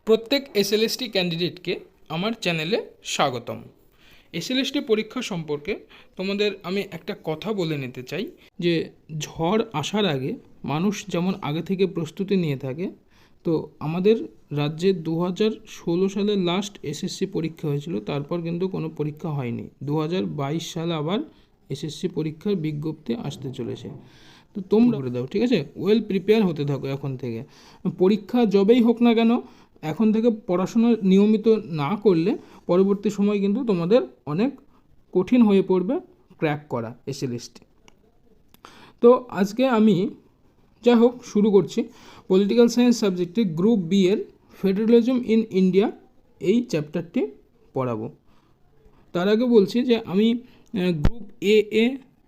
প্রত্যেক এসএলএসটি ক্যান্ডিডেটকে আমার চ্যানেলে স্বাগতম। এসএলএসটি পরীক্ষা সম্পর্কে তোমাদের আমি একটা কথা বলে নিতে চাই যে ঝড় আসার আগে মানুষ যেমন আগে থেকে প্রস্তুতি নিয়ে থাকে, তো আমাদের রাজ্যে 2016 সালে লাস্ট এসএসসি পরীক্ষা হয়েছিল, তারপর কিন্তু কোনো পরীক্ষা হয়নি। 2022 সালে আবার এসএসসি পরীক্ষার বিজ্ঞপ্তি আসতে চলেছে। তো তোমরা করে দাও, ঠিক আছে? ওয়েল প্রিপেয়ার হতে থাকো এখন থেকে। পরীক্ষা যবেই হোক না কেন, এখন থেকে পড়াশোনা নিয়মিত না করলে পরবর্তী সময় কিন্তু তোমাদের অনেক কঠিন হয়ে পড়বে ক্র্যাক করা এসএলএসটি। তো আজকে আমি যাই হোক শুরু করছি। পলিটিক্যাল সায়েন্স সাবজেক্টে গ্রুপ বি এর ফেডারালিজম ইন ইন্ডিয়া এই চ্যাপ্টারটি পড়াবো। তার আগে বলছি যে আমি গ্রুপ এ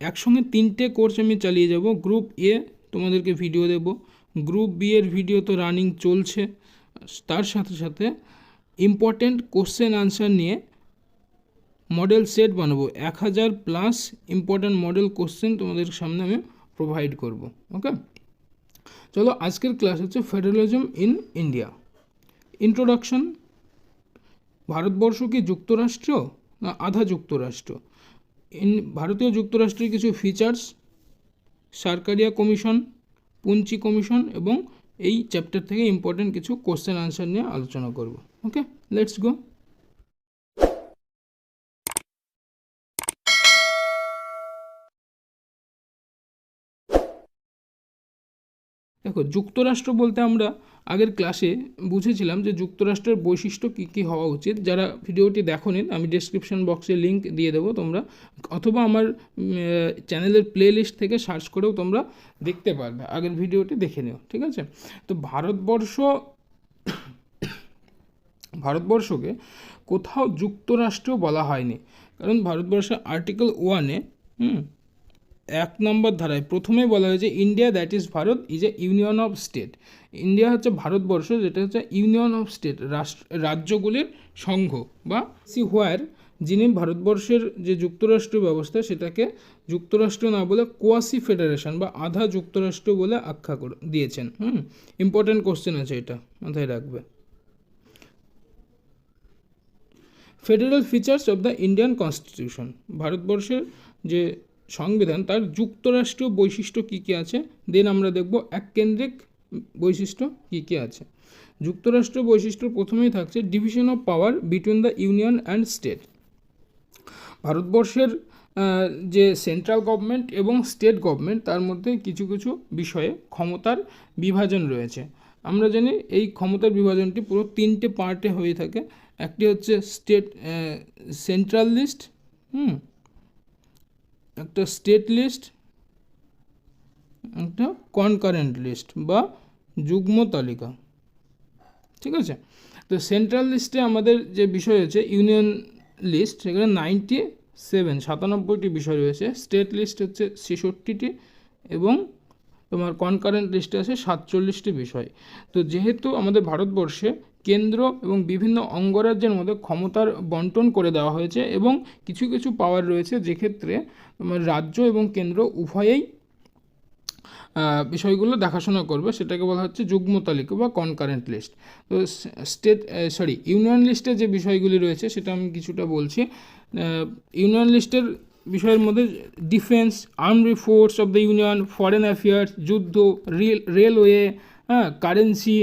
একসঙ্গে 3টে কোর্স আমি চালিয়ে যাব। গ্রুপ এ তোমাদেরকে ভিডিও দেব, গ্রুপ বি এর ভিডিও তো রানিং চলছে, তার সাথে সাথে ইম্পর্টেন্ট কোশ্চেন আনসার নিয়ে মডেল সেট বানাবো। 1000+ ইম্পর্টেন্ট মডেল কোশ্চেন তোমাদের সামনে আমি প্রোভাইড করব। ওকে, চলো আজকের ক্লাস হচ্ছে federalism in India. Introduction. Bharatvarsha কি যুক্তরাষ্ট্র না আধা যুক্তরাষ্ট্র? ভারতীয় যুক্তরাষ্ট্রের কিছু ফিচার্স, সারকারিয়া কমিশন, পুঞ্চি কমিশন, এবং এই চ্যাপ্টার থেকে ইম্পর্টেন্ট কিছু কোশ্চেন আনসার নিয়ে আলোচনা করব। ওকে, লেটস গো। দেখো, যুক্তরাষ্ট্র বলতে আমরা আগের ক্লাসে বুঝেছিলাম যে যুক্তরাষ্ট্রের বৈশিষ্ট্য কী কী হওয়া উচিত। যারা ভিডিওটি দেখোনি, আমি ডেসক্রিপশন বক্সে লিঙ্ক দিয়ে দেবো তোমরা, অথবা আমার চ্যানেলের প্লে লিস্ট থেকে সার্চ করেও তোমরা দেখতে পারবে। আগের ভিডিওটি দেখে নিও, ঠিক আছে? তো ভারতবর্ষকে কোথাও যুক্তরাষ্ট্র বলা হয়নি, কারণ ভারতবর্ষের আর্টিকেল 1-এ 1 নম্বর ধারায় প্রথমে বলা হয়েছে India that is Bharat is a union of state. India হচ্ছে ভারতবর্ষ, যেটা হচ্ছে ইউনিয়ন অফ স্টেট, রাজ্যগুলির সংঘ, বা হোয়ার যিনি ভারতবর্ষের যে যুক্তরাষ্ট্র ব্যবস্থা সেটাকে যুক্তরাষ্ট্র না বলে কোয়াসি ফেডারেশন বা আধা যুক্তরাষ্ট্র বলে আখ্যা দিয়েছেন। ইম্পর্টেন্ট কোশ্চেন আছে, এটা মাথায় রাখবে। Federal features of the Indian constitution. ভারতবর্ষের যে সংবিধান তার যুক্তরাষ্ট্রীয় বৈশিষ্ট্য কী কী আছে, দেন আমরা দেখব এককেন্দ্রিক বৈশিষ্ট্য কী কী আছে। যুক্তরাষ্ট্র বৈশিষ্ট্য প্রথমেই থাকছে division of power between the union and state. ভারতবর্ষের যে সেন্ট্রাল গভর্নমেন্ট এবং স্টেট গভর্নমেন্ট, তার মধ্যে কিছু কিছু বিষয়ে ক্ষমতার বিভাজন রয়েছে। আমরা জানি এই ক্ষমতার বিভাজনটি পুরো 3টে পার্টে হয়ে থাকে। একটি হচ্ছে সেন্ট্রাল লিস্ট, একটা স্টেট লিস্ট, একটা কনকারেন্ট লিস্ট বা যুগ্ম তালিকা, ঠিক আছে? তো সেন্ট্রাল লিস্টে আমাদের যে বিষয় আছে ইউনিয়ন লিস্ট, সেখানে 97টি বিষয় রয়েছে। স্টেট লিস্ট হচ্ছে 66টি, এবং তোমার কনকারেন্ট লিস্টে আছে 47টি বিষয়। তো যেহেতু আমাদের ভারতবর্ষে কেন্দ্র এবং বিভিন্ন অঙ্গরাজ্যের মধ্যে ক্ষমতার বন্টন করে দেওয়া হয়েছে, এবং কিছু কিছু পাওয়ার রয়েছে যেক্ষেত্রে রাজ্য এবং কেন্দ্র উভয়েই বিষয়গুলো দেখাশোনা করবে, সেটাকে বলা হচ্ছে যুগ্ম তালিকা বা কনকারেন্ট লিস্ট। তো ইউনিয়ন লিস্টে যে বিষয়গুলি রয়েছে সেটা আমি কিছুটা বলছি। ইউনিয়ন লিস্টের বিষয়ের মধ্যে defence, armed force of the union, foreign affairs, যুদ্ধ, রেলওয়ে, কারেন্সি,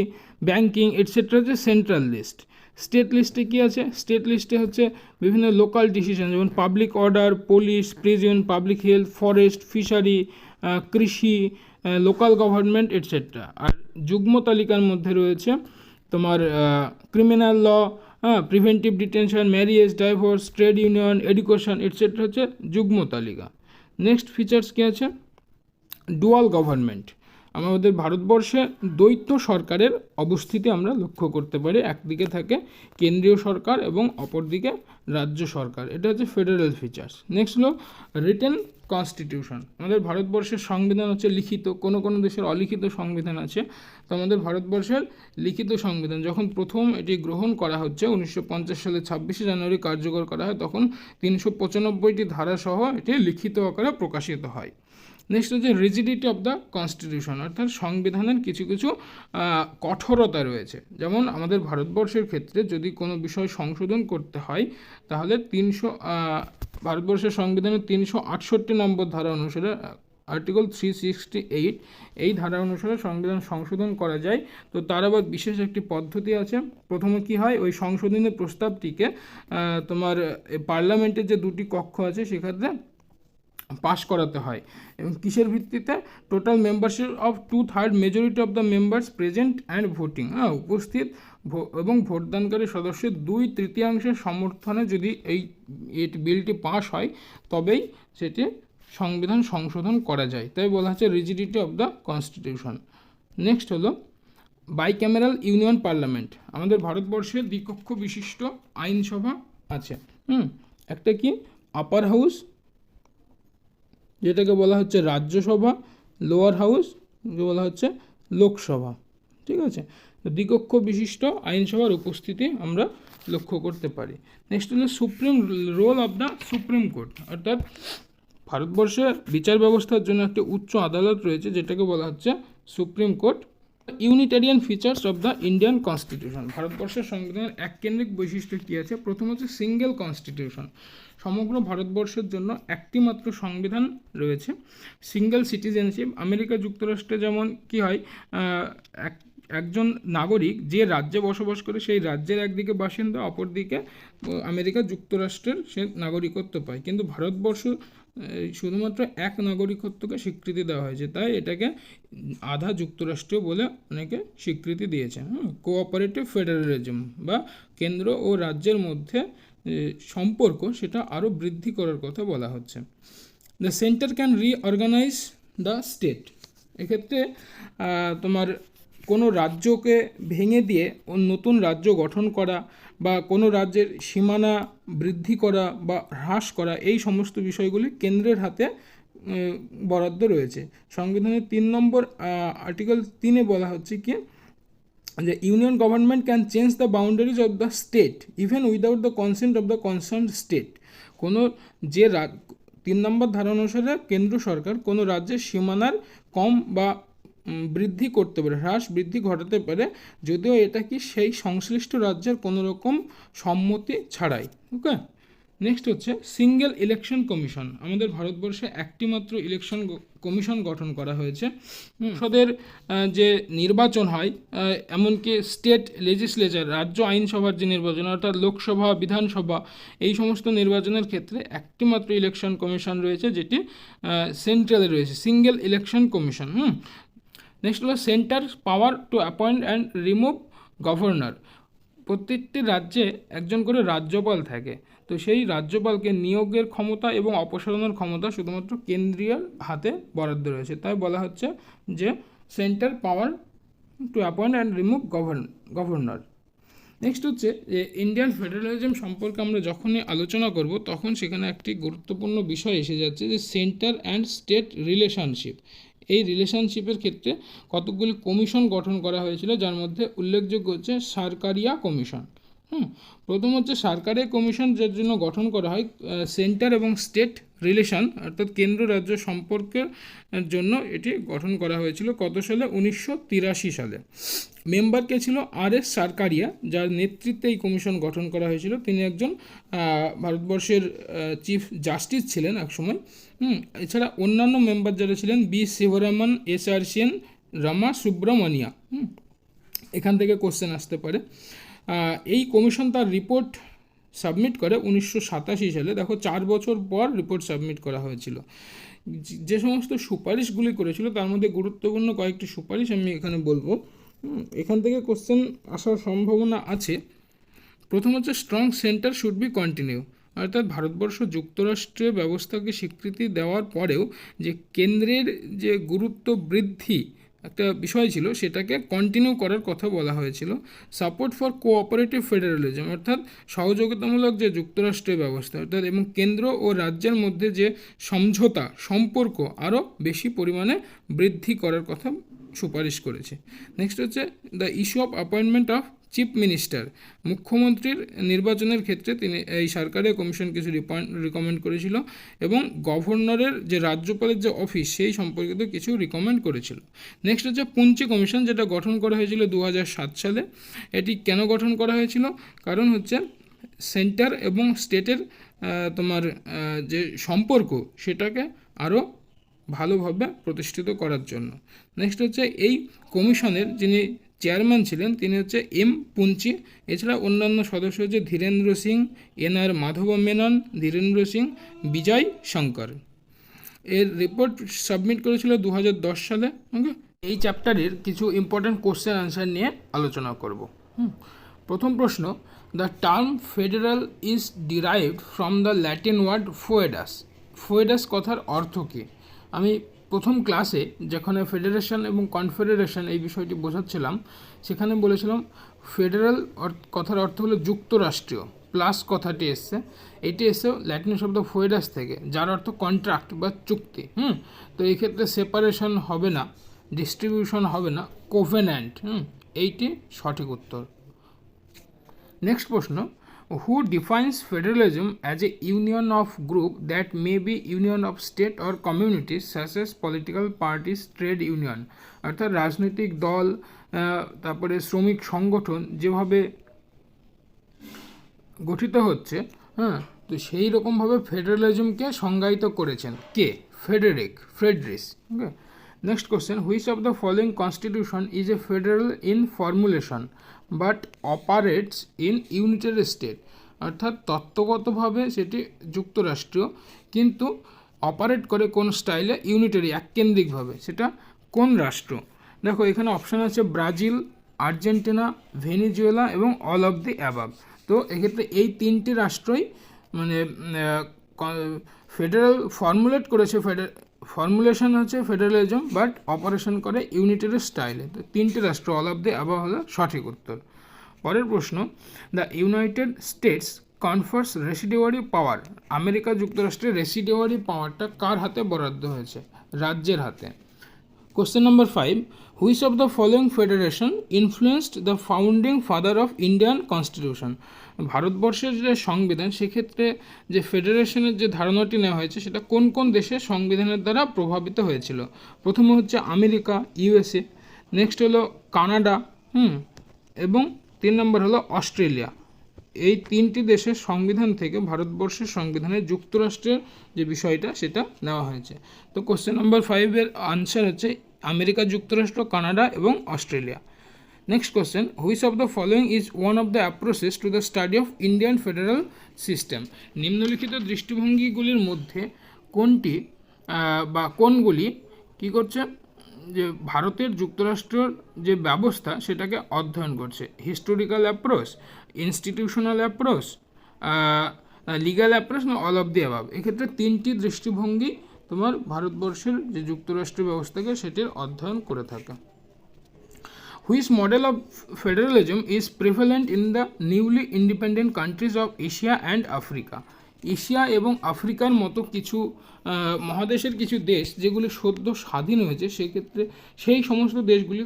ব্যাংকিং এটসেট্রা হচ্ছে সেন্ট্রাল লিস্ট। স্টেট লিস্টে কী আছে? স্টেট লিস্টে হচ্ছে বিভিন্ন লোকাল ডিসিশন, যেমন public order, police, prison, public health, forest, fishery, কৃষি, লোকাল গভর্নমেন্ট এটসেট্রা। আর যুগ্ম তালিকার মধ্যে রয়েছে তোমার criminal law, preventive detention, marriage, divorce, trade union, education etcetera হচ্ছে যুগ্ম তালিকা। নেক্সট ফিচার্স কী আছে? Dual government. আমাদের ভারতবর্ষে দ্বৈত সরকারের অবস্থিতি আমরা লক্ষ্য করতে পারি। একদিকে থাকে কেন্দ্রীয় সরকার এবং অপরদিকে রাজ্য সরকার। এটা হচ্ছে ফেডারেল ফিচার্স। নেক্সট হলো রিটেন কনস্টিটিউশন। আমাদের ভারতবর্ষের সংবিধান হচ্ছে লিখিত, কোনো কোনো দেশের অলিখিত সংবিধান আছে। তো আমাদের ভারতবর্ষের লিখিত সংবিধান যখন প্রথম এটি গ্রহণ করা হচ্ছে 1950 সালে 26শে জানুয়ারি কার্যকর করা হয়, তখন 395টি ধারাসহ এটি লিখিত আকারে প্রকাশিত হয়। নেক্সট হচ্ছে রিজিডিটি অফ দ্য কনস্টিটিউশন, অর্থাৎ সংবিধানের কিছু কিছু কঠোরতা রয়েছে। যেমন আমাদের ভারতবর্ষের ক্ষেত্রে যদি কোনো বিষয় সংশোধন করতে হয় তাহলে ভারতবর্ষের সংবিধানের 368 নম্বর ধারা অনুসারে আর্টিকেল 368 এই ধারা অনুসারে সংবিধান সংশোধন করা যায়। তো তার আবার বিশেষ একটি পদ্ধতি আছে। প্রথমে কি হয়, ওই সংশোধনের প্রস্তাবটিকে তোমার পার্লামেন্টের যে দুটি কক্ষ আছে সেক্ষেত্রে পাস করাতে হয়, এবং কিসের ভিত্তিতে? Total membership of 2/3 majority of the members present and voting, উপস্থিত এবং ভোটদানকারী সদস্যের 2/3 সমর্থনে যদি এই বিলটি পাস হয় তবেই সেটি সংবিধান সংশোধন করা যায়। তাই বলা হচ্ছে rigidity of the constitution. Next হলো বাইক্যামেরাল ইউনিয়ন পার্লামেন্ট। আমাদের ভারতবর্ষে দ্বিকক্ষ বিশিষ্ট আইনসভা আছে। একটা কি আপার হাউস, যেটাকে বলা হচ্ছে রাজ্যসভা, লোয়ার হাউস যে বলা হচ্ছে লোকসভা। ঠিক আছে, দ্বিকক্ষ বিশিষ্ট আইনসভার উপস্থিতি আমরা লক্ষ্য করতে পারি। নেক্সট হলো supreme role of the supreme court, অর্থাৎ ভারতবর্ষের বিচার ব্যবস্থার জন্য একটি উচ্চ আদালত রয়েছে যেটাকে বলা হচ্ছে supreme court. Unitarian features of the Indian constitution, ভারতবর্ষের সংবিধানের এক কেন্দ্রিক বৈশিষ্ট্য কী আছে? প্রথম হচ্ছে সিঙ্গেল কনস্টিটিউশন, সমগ্র ভারতবর্ষের জন্য একটি মাত্র সংবিধান রয়েছে। সিঙ্গেল সিটিজেনশিপ, আমেরিকা যুক্তরাষ্ট্রে যেমন কি হয়, একজন নাগরিক যে রাজ্যে বসবাস করে সেই রাজ্যের একদিকে বাসিন্দা, অপরদিকে আমেরিকা যুক্তরাষ্ট্রের সে নাগরিকত্ব পায়, কিন্তু ভারতবর্ষ শুধুমাত্র এক নাগরিকত্বকে স্বীকৃতি দেওয়া হয়েছে, তাই এটাকে আধা যুক্তরাষ্ট্রীয় বলে অনেকে স্বীকৃতি দিয়েছে। কোঅপারেটিভ ফেডারেলিজম বা কেন্দ্র ও রাজ্যের মধ্যে সম্পর্ক সেটা আরও বৃদ্ধি করার কথা বলা হচ্ছে। The centre can reorganise the state, এক্ষেত্রে তোমার কোনো রাজ্যকে ভেঙে দিয়ে নতুন রাজ্য গঠন করা বা কোনো রাজ্যের সীমানা বৃদ্ধি করা বা হ্রাস করা, এই সমস্ত বিষয়গুলি কেন্দ্রের হাতে বরাদ্দ রয়েছে। সংবিধানের 3 নম্বর আর্টিকেল 3-এ বলা হচ্ছে কি, যে union government can change the boundaries of the state even without the consent of the concern state. কোনো যে 3 নম্বর ধারা অনুসারে কেন্দ্র সরকার কোনো রাজ্যের সীমানার কম বা বৃদ্ধি করতে পারে, হ্রাস বৃদ্ধি ঘটাতে পারে, যদিও এটা কি সেই সংশ্লিষ্ট রাজ্যের কোনো রকম সম্মতি ছাড়াই। ওকে, নেক্সট হচ্ছে সিঙ্গেল ইলেকশন কমিশন। আমাদের ভারতবর্ষে একটি মাত্র ইলেকশন কমিশন গঠন করা হয়েছে। সংসদের যে নির্বাচন হয়, এমনকি স্টেট লেজিসলেচার, রাজ্য আইনসভার যে নির্বাচন, অর্থাৎ লোকসভা, বিধানসভা, এই সমস্ত নির্বাচনের ক্ষেত্রে একটি মাত্র ইলেকশন কমিশন রয়েছে যেটি সেন্ট্রালে রয়েছে, সিঙ্গেল ইলেকশন কমিশন। নেক্সট হলো centre power two appoint and remove governor. প্রত্যেকটি রাজ্যে একজন করে রাজ্যপাল থাকে, তো সেই রাজ্যপালকে নিয়োগের ক্ষমতা এবং অপসারণের ক্ষমতা শুধুমাত্র কেন্দ্রীয় হাতে বরাদ্দ রয়েছে, তাই বলা হচ্ছে যে centre power two appoint and remove governor. Next হচ্ছে যে ইন্ডিয়ান ফেডারালিজম সম্পর্কে আমরা যখনই আলোচনা করব তখন সেখানে একটি গুরুত্বপূর্ণ বিষয় এসে যাচ্ছে, যে সেন্টার অ্যান্ড স্টেট রিলেশনশিপ। এই রিলেশনশিপের ক্ষেত্রে কতকগুলি কমিশন গঠন করা হয়েছিল, যার মধ্যে উল্লেখযোগ্য হচ্ছে সারকারিয়া কমিশন। প্রথম হচ্ছে সারকারিয়া কমিশন, যার জন্য গঠন করা হয় সেন্টার এবং স্টেট রিলেশন, অর্থাৎ কেন্দ্র রাজ্য সম্পর্কের জন্য এটি গঠন করা হয়েছিল। কত সালে? 1983 সালে। মেম্বার কে ছিল আর.এস. সারকারিয়া, যার নেতৃত্বে এই কমিশন গঠন করা হয়েছিল। তিনি একজন ভারতবর্ষের চিফ জাস্টিস ছিলেন একসময়। এছাড়া অন্যান্য মেম্বার যারা ছিলেন বি. শিবরামন, এস.আর. সেন, রামা সুব্রমণিয়া। এখান থেকে কোশ্চেন আসতে পারে। এই কমিশন তার রিপোর্ট সাবমিট করে 1987 সালে। দেখো 4 বছর পর রিপোর্ট সাবমিট করা হয়েছিল। যে সমস্ত সুপারিশগুলি করেছিল তার মধ্যে গুরুত্বপূর্ণ কয়েকটি সুপারিশ আমি এখানে বলবো, এখান থেকে কোশ্চেন আসার সম্ভাবনা আছে। প্রথম হচ্ছে strong centre should be continue, অর্থাৎ ভারতবর্ষ যুক্তরাষ্ট্রের ব্যবস্থাকে স্বীকৃতি দেওয়ার পরেও যে কেন্দ্রের যে গুরুত্ব বৃদ্ধি একটা বিষয় ছিল সেটাকে কন্টিনিউ করার কথা বলা হয়েছিল। সাপোর্ট ফর কোঅপারেটিভ ফেডারালিজম, অর্থাৎ সহযোগিতামূলক যে যুক্তরাষ্ট্রের ব্যবস্থা, অর্থাৎ এবং কেন্দ্র ও রাজ্যের মধ্যে যে সমঝোতা সম্পর্ক আরও বেশি পরিমাণে বৃদ্ধি করার কথা সুপারিশ করেছে। নেক্সট হচ্ছে the issue of appointment of chief minister, মুখ্যমন্ত্রীর নির্বাচনের ক্ষেত্রে তিনি এই সরকারিয়া কমিশন কিছু রিকমেন্ড করেছিল, এবং গভর্নরের যে রাজ্যপালের যে অফিস সেই সম্পর্কিত কিছু রিকমেন্ড করেছিল। নেক্সট হচ্ছে পুঞ্চি কমিশন, যেটা গঠন করা হয়েছিল 2007 সালে। এটি কেন গঠন করা হয়েছিল? কারণ হচ্ছে সেন্টার এবং স্টেটের তোমার যে সম্পর্ক সেটাকে আরও ভালোভাবে প্রতিষ্ঠিত করার জন্য। নেক্সট হচ্ছে এই কমিশনের যিনি চেয়ারম্যান ছিলেন তিনি হচ্ছে এম পুঞ্চি। এছাড়া অন্যান্য সদস্য হচ্ছে ধীরেন্দ্র সিং, এনআর মাধব মেনন, ধীরেন্দ্র সিং, বিজয় শঙ্কর। এর রিপোর্ট সাবমিট করেছিল 2010 সালে। ওকে, এই চ্যাপ্টারের কিছু ইম্পর্ট্যান্ট কোশ্চেন আনসার নিয়ে আলোচনা করব। প্রথম প্রশ্ন, the term federal is derived from the Latin word foedus. Foedus কথার অর্থ কী? আমি প্রথম ক্লাসে যেখানে ফেডারেশন এবং কনফেডারেশন এই বিষয়টি বোঝাচ্ছিলাম সেখানে বলেছিলাম ফেডারাল কথার অর্থ হলো যুক্তরাষ্ট্রীয়, প্লাস কথাটি এসছে, এটি এসছে ল্যাটিন শব্দ ফোয়েডাস থেকে, যার অর্থ কন্ট্রাক্ট বা চুক্তি। তো এই ক্ষেত্রে সেপারেশন হবে না, ডিস্ট্রিবিউশন হবে না, কোভেন্যান্ট। এইটি সঠিক উত্তর। নেক্সট প্রশ্ন, who defines federalism as a union of group that may be union of state or communities such as political parties, trade union, অর্থাৎ রাজনৈতিক দল, তারপরে শ্রমিক সংগঠন যেভাবে গঠিত হচ্ছে, তো সেই রকমভাবে ফেডারালিজমকে সংজ্ঞায়িত করেছেন কে? Friedrich. Okay, next question, which of the following constitution is a federal in formulation but operates in unitary state, অর্থাৎ তত্ত্বগতভাবে সেটি যুক্তরাষ্ট্রীয় কিন্তু অপারেট করে কোন স্টাইলে? ইউনিটারি, এককেন্দ্রিকভাবে। সেটা কোন রাষ্ট্র? দেখো এখানে অপশান আছে ব্রাজিল, আর্জেন্টিনা, ভেনিজুয়েলা এবং অল অফ দি অ্যাবাভ। তো এক্ষেত্রে এই তিনটি রাষ্ট্রই মানে ফেডারাল ফর্মুলেট করেছে, ফর্মুলেশন হচ্ছে ফেডারালিজম, বাট অপারেশন করে ইউনিটারি স্টাইলে। তো তিনটি রাষ্ট্র, অল অফ দি অ্যাবাভ হলো সঠিক উত্তর। পরের প্রশ্ন, the United States confers residuary power. America যুক্তরাষ্ট্রের রেসিডিউয়ারি পাওয়ারটা কার হাতে বরাদ্দ হয়েছে? রাজ্যের হাতে। Question number 5, which of the following federation influenced the founding father of Indian constitution. ভারতবর্ষের যে সংবিধান সেক্ষেত্রে যে ফেডারেশনের যে ধারণাটি নেওয়া হয়েছে সেটা কোন কোন দেশের সংবিধানের দ্বারা প্রভাবিত হয়েছিল? প্রথমে হচ্ছে আমেরিকা, ইউএসএ, নেক্সট হলো কানাডা, এবং 3 নম্বর হলো অস্ট্রেলিয়া। এই তিনটি দেশের সংবিধান থেকে ভারতবর্ষের সংবিধানে যুক্তরাষ্ট্রের যে বিষয়টা সেটা নেওয়া হয়েছে। তো কোশ্চেন নাম্বার 5-এর আনসার হচ্ছে আমেরিকা যুক্তরাষ্ট্র, কানাডা এবং Australia. Next question, which of the following is one of the approaches to the study of Indian federal system. নিম্নলিখিত দৃষ্টিভঙ্গিগুলির মধ্যে কোনটি বা কোনগুলি কী করছে? যে ভারতের যুক্তরাষ্ট্রের যে ব্যবস্থা সেটাকে অধ্যয়ন করছে। Historical approach, institutional approach, legal approach না অল অফ দি অ্যাবাভ। এক্ষেত্রে তিনটি দৃষ্টিভঙ্গি তোমার ভারতবর্ষের যে যুক্তরাষ্ট্রীয় ব্যবস্থাকে সেটির অধ্যয়ন করে থাকে। Which model of federalism is prevalent in the newly independent countries of Asia and Africa. Asia এবং আফ্রিকার মতো কিছু মহাদেশের কিছু দেশ যেগুলি সদ্য স্বাধীন হয়েছে সেক্ষেত্রে সেই সমস্ত দেশগুলি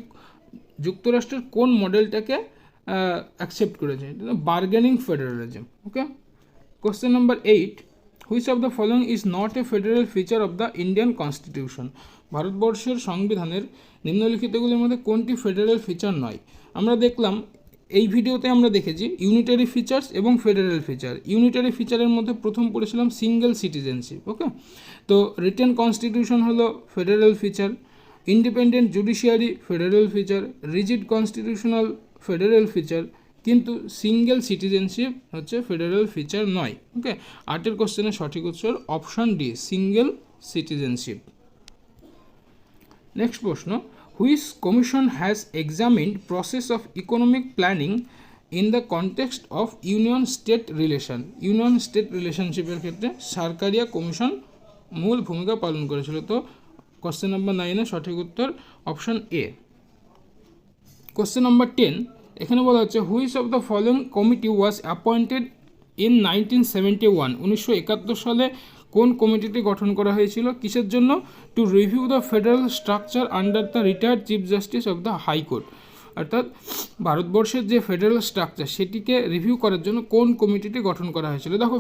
যুক্তরাষ্ট্রের কোন মডেলটাকে অ্যাকসেপ্ট করেছে? Bargaining federalism. Okay, question number 8, which of the following is not a federal feature of the Indian constitution. ভারতবর্ষের সংবিধানের নিম্নলিখিতগুলির মধ্যে কোনটি ফেডারেল ফিচার নয়? আমরা দেখলাম এই ভিডিওতে আমরা দেখেছি ইউনিটারি ফিচার্স এবং ফেডারেল ফিচার। ইউনিটারি ফিচারের মধ্যে প্রথম পড়েছিলাম সিঙ্গেল সিটিজেনশিপ। ওকে, তো রিটেন কনস্টিটিউশন হলো federal feature, independent judiciary federal feature, rigid constitutional federal feature, কিন্তু সিঙ্গেল সিটিজেনশিপ হচ্ছে ফেডারেল ফিচার নয়। ওকে, 8-এর কোশ্চেনের সঠিক উত্তর option D, single citizenship. Next প্রশ্ন, which commission has examined process of economic planning in the context of union state relation. Union state রিলেশনশিপের ক্ষেত্রে সারকারিয়া কমিশন মূল ভূমিকা পালন করেছিল। তো কোশ্চেন নাম্বার 9-এর সঠিক উত্তর অপশান এ। কোশ্চেন নাম্বার 10, এখানে বলা হচ্ছে which of the following committee was appointed in 1971। 1971 সালে কোন কমিটিটি গঠন করা হয়েছিল? কিসের জন্য? To review the federal structure under the retired chief justice of the high court. অর্থাৎ ভারতবর্ষের যে ফেডারেল স্ট্রাকচার সেটিকে রিভিউ করার জন্য কোন কমিটিটি গঠন করা হয়েছিল? দেখো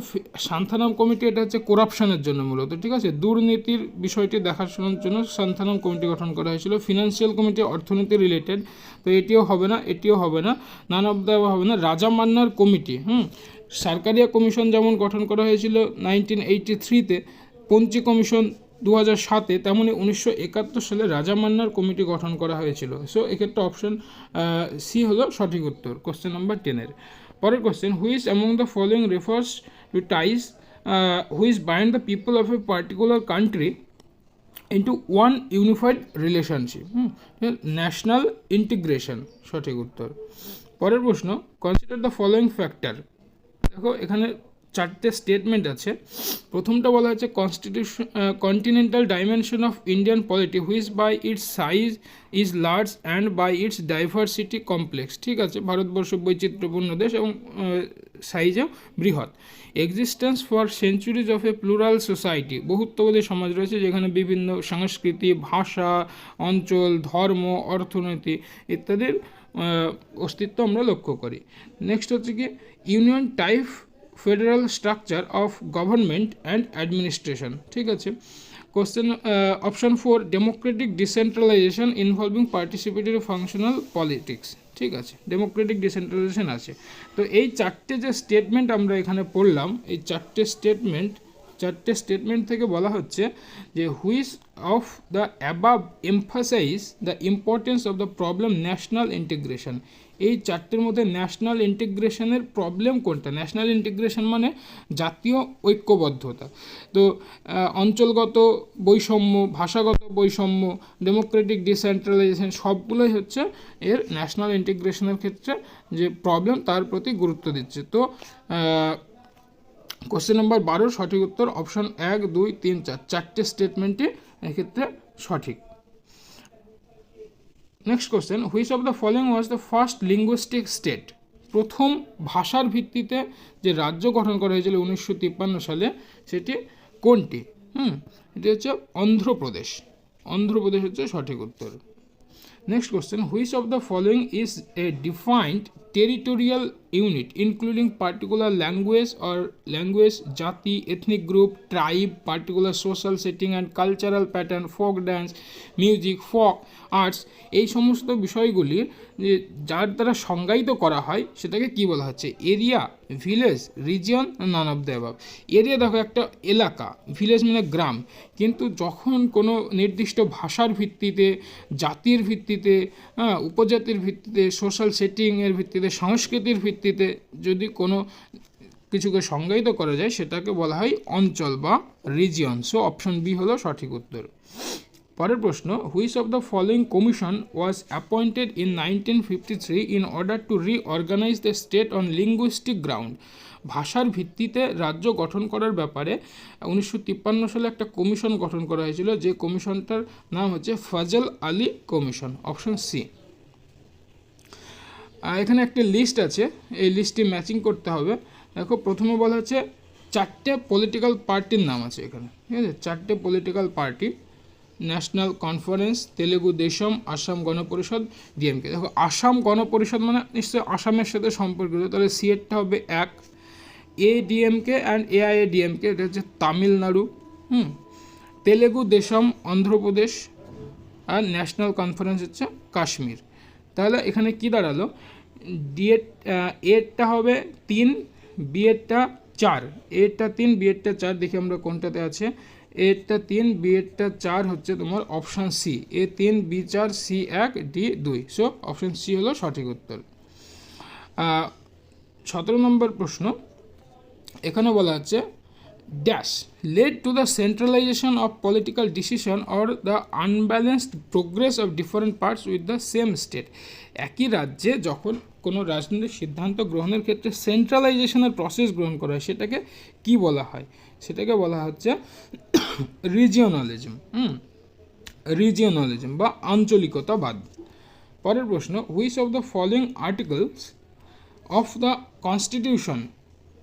সান্থানাম কমিটি, এটা হচ্ছে করাপশনের জন্য মূলত, ঠিক আছে, দুর্নীতির বিষয়টি দেখাশোনার জন্য সান্থানাম কমিটি গঠন করা হয়েছিল। ফিনান্সিয়াল কমিটি অর্থনীতি রিলেটেড, তো এটিও হবে না, এটিও হবে না, নান অফ দ্য হবে না। রাজা মান্নার কমিটি, সারকারিয়া কমিশন যেমন গঠন করা হয়েছিল 1983-তে, পঞ্চি কমিশন 2007-এ, তেমনই 1971 সালে রাজা মান্নার কমিটি গঠন করা হয়েছিল। সো এক্ষেত্রে অপশন সি হলো সঠিক উত্তর কোশ্চেন নাম্বার 10-এর। পরের question, which among the following refers to ties which bind the people of a particular country into one unified relationship? National integration সঠিক উত্তর। পরের প্রশ্ন, কনসিডার দ্য ফলোয়িং ফ্যাক্টর। দেখো এখানে চারটে স্টেটমেন্ট আছে। প্রথমটা বলা হচ্ছে continental dimension of Indian polity which by its size is large and by its diversity complex. ঠিক আছে, ভারতবর্ষ বৈচিত্র্যপূর্ণ দেশ এবং সাইজেও বৃহৎ। Existence for centuries of a plural society, বহুত্ববাদী সমাজ রয়েছে যেখানে বিভিন্ন সংস্কৃতি, ভাষা, অঞ্চল, ধর্ম, অর্থনীতি ইত্যাদির অস্তিত্ব আমরা লক্ষ্য করি। নেক্সট হচ্ছে কি union type federal structure of government and administration. ঠিক আছে, question option 4 Democratic decentralisation involving participatory functional politics. ঠিক আছে, ডেমোক্রেটিক ডিসেন্ট্রালাইজেশন আছে। তো এই চারটে যে স্টেটমেন্ট আমরা এখানে পড়লাম, এই চারটে স্টেটমেন্ট থেকে বলা হচ্ছে যে which of the above emphasise the importance of the problem national integration. এই চারটের মধ্যে ন্যাশনাল ইন্টিগ্রেশনের প্রবলেম কোনটা? ন্যাশনাল ইন্টিগ্রেশন মানে জাতীয় ঐক্যবদ্ধতা। তো অঞ্চলগত বৈষম্য, ভাষাগত বৈষম্য, ডেমোক্রেটিক ডিসেন্ট্রালাইজেশন সবগুলোই হচ্ছে এর ন্যাশনাল ইন্টিগ্রেশনের ক্ষেত্রে যে প্রবলেম তার প্রতি গুরুত্ব দিচ্ছে। তো কোশ্চেন নাম্বার 12 সঠিক উত্তর অপশন 1, 2, 3, 4 চারটে স্টেটমেন্টই এক্ষেত্রে সঠিক। Next question, which of the following was the first linguistic state? প্রথম ভাষার ভিত্তিতে যে রাজ্য গঠন করা হয়েছিল 1953 সালে, সেটি কোনটি? এটি হচ্ছে অন্ধ্রপ্রদেশ। অন্ধ্রপ্রদেশ হচ্ছে সঠিক উত্তর। Next question, which of the following is a defined territorial unit including particular language, জাতি, ethnic group, tribe, particular social setting and cultural pattern, folk dance, music, folk arts, এই সমস্ত বিষয়গুলির যে যার দ্বারা সংজ্ঞায়িত করা হয় সেটাকে কি বলা হচ্ছে? Area, village, region, none of the above. Area দেখো একটা এলাকা, ভিলেজ মানে গ্রাম, কিন্তু যখন কোনো নির্দিষ্ট ভাষার ভিত্তিতে, জাতির ভিত্তিতে, উপজাতির ভিত্তিতে, সোশ্যাল সেটিংয়ের ভিত্তিতে, সংস্কৃতির ভিত্তিতে যদি কোনো কিছুকে সংজ্ঞায়িত করা যায় সেটাকে বলা হয় অঞ্চল বা রিজিয়ন। সো অপশন বি হলো সঠিক উত্তর। পরের প্রশ্ন, which of the following commission was appointed in 1953 in order to reorganise the state on linguistic ground? ভাষার ভিত্তিতে রাজ্য গঠন করার ব্যাপারে 1953 সালে একটা কমিশন গঠন করা হয়েছিল, যে কমিশনটার নাম হচ্ছে Fazal Ali commission. Option C. এখানে একটা লিস্ট আছে, এই লিস্টটি ম্যাচিং করতে হবে। দেখো প্রথমে বলা হচ্ছে চারটে পলিটিক্যাল পার্টির নাম আছে এখানে, ঠিক আছে, চারটে political party: national conference, Telugu Deschamps, Assam গণপরিষদ, ডিএমকে। দেখো আসাম গণপরিষদ মানে নিশ্চয়ই আসামের সাথে সম্পর্কিত, তাহলে সিএরটা হবে 1। এডিএমকে অ্যান্ড এআইএডিএমকে, এটা হচ্ছে তামিলনাড়ু। তেলেগু দেশম অন্ধ্রপ্রদেশ, আর ন্যাশনাল কনফারেন্স হচ্ছে কাশ্মীর। তাহলে এখানে কি দাঁড়ালো? এরটা হবে 3, বিএরটা 4, এরটা 3, বিএরটা 4, দেখি আমরা কোনটাতে আছে। এরটা 3, বিএরটা 4 হচ্ছে তোমার option C, A3, B4, C1, D2। So option C হলো সঠিক উত্তর। 17 নম্বর প্রশ্ন, এখানে বলা হচ্ছে dash led to the centralization of political decision or the unbalanced progress of different parts with the same state? একই রাজ্যে যখন কোনো রাজনৈতিক সিদ্ধান্ত গ্রহণের ক্ষেত্রে সেন্ট্রালাইজেশনের প্রসেস গ্রহণ করা হয় সেটাকে কি বলা হয়? সেটাকে বলা হচ্ছে রিজিওনালিজম বা আঞ্চলিকতাবাদ। পরের প্রশ্ন, which of the following articles of the constitution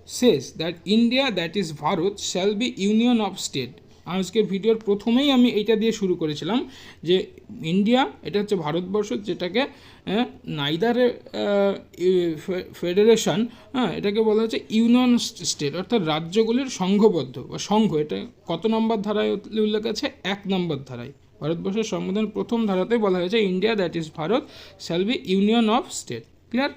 says that India, that is Bharat, shall be union of state? আজকের ভিডিওর প্রথমেই আমি এইটা দিয়ে শুরু করেছিলাম যে ইন্ডিয়া এটা হচ্ছে ভারতবর্ষ, যেটাকে নাইদার ফেডারেশন, এটাকে বলা হচ্ছে ইউনিয়ন স্টেট, অর্থাৎ রাজ্যগুলির সংঘবদ্ধ বা সংঘ। এটা কত নম্বর ধারায় উল্লেখ আছে? 1 নম্বর ধারায়। ভারতবর্ষের সংবিধান প্রথম ধারাতেই বলা হয়েছে India, that is Bharat, shall be union of state. Clear?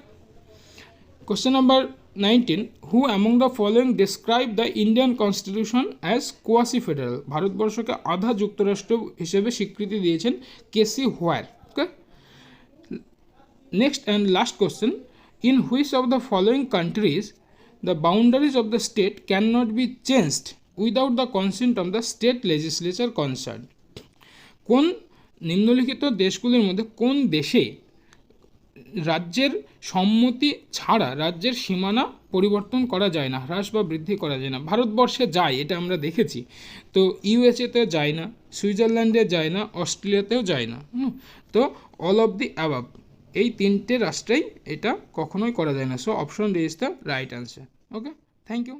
Question number 19. Who among the following describe the Indian Constitution as quasi-federal? ভারতবর্ষকে আধা যুক্তরাষ্ট্র হিসেবে স্বীকৃতি দিয়েছেন KC Wheare. Okay, next and last question. In which of the following countries the boundaries of the state cannot be changed without the consent of the state legislature concerned? কোন নিম্নলিখিত দেশগুলির মধ্যে কোন দেশে রাজ্যের সম্মতি ছাড়া রাজ্যের সীমানা পরিবর্তন করা যায় না, হ্রাস বা বৃদ্ধি করা যায় না? ভারতবর্ষে যায়, এটা আমরা দেখেছি। তো ইউএসএতেও যায় না, সুইজারল্যান্ডে যায় না, অস্ট্রেলিয়াতেও যায় না। তো অল অফ দি অ্যাবাভ, এই 3টে রাষ্ট্রেই এটা কখনোই করা যায় না। So option D is the right answer. Okay, thank you.